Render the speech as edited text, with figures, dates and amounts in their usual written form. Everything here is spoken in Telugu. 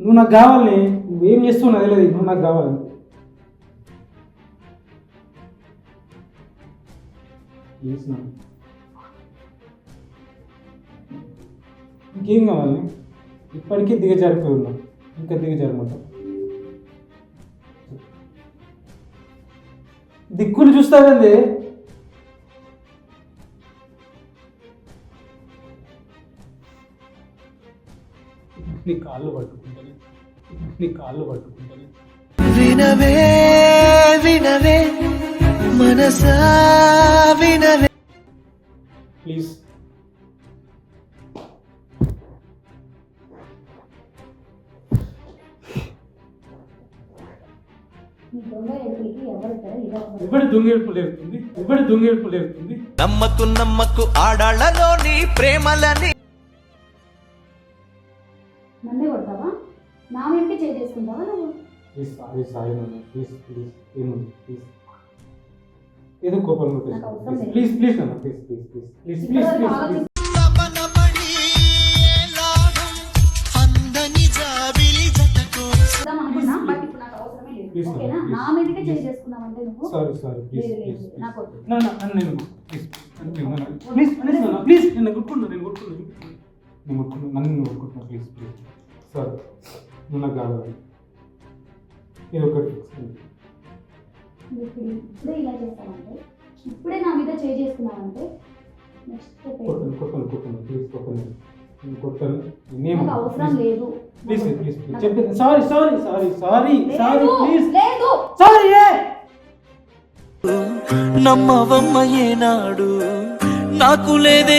నువ్వు నాకు కావాలి, నువ్వేం చేస్తున్నావు అదే లేదు, నువ్వు నాకు కావాలి. ఇంకేం కావాలి? ఇప్పటికీ దిగజారిపోయి ఉన్నావు, ఇంకా దిగజారమంటావు. దిక్కులు చూస్తావేంది? నీ కాళ్ళు పట్టుకుంటాను, నీ కాళ్ళు పట్టుకుంటాను. వినవే వినవే మనసా వినవే. ప్లీజ్ ఎవడి దొంగేడుపు లేస్తుంది, ఎవడి దొంగేడుపు లేస్తుంది. నమ్మకు నమ్మకు ఆడాళ్ళలో నీ ప్రేమలని. నన్నే కొడతావా? నా వెంటే చేసుకుంటావా నువ్వు? ప్లీజ్ సారీ సారీ నాన్న, ప్లీజ్ ప్లీజ్ ఏముంది ప్లీజ్, ఏదో కోపంలో ప్లీజ్ ప్లీజ్ నాన్న, please please please please please please. నా మీదకే చేసుకున్నావంటే నువ్వు. సారీ సారీ ప్లీజ్ ప్లీజ్ నాకు నాన్న నేను ప్లీజ్ ప్లీజ్ నాన్న ప్లీజ్, నేను కొట్టుకున్నా, నేను కొట్టుకున్నా, నేను కొట్టుకున్నా, నన్ను నేను కొట్టుకుంటున్నా, ప్లీజ్ ప్లీజ్ సారీ, నువ్వు నాకు కావాలి. ఇది ఒకటి ఇప్పుడే ఇలా చేస్తామంటే, ఇప్పుడే నా మీద చేసుకున్నావంటే కొట్టను కొట్టను కొట్టను ప్లీజ్ కొట్టను, నేను కొట్టాను, నాకు అవసరం లేదు. ప్లీజ్ ప్లీజ్ చెప్పండి. Sorry sorry sorry sorry sorry please లేదు సారీ. నమ్మవమ్మ ఏనాడు నాకు లేదే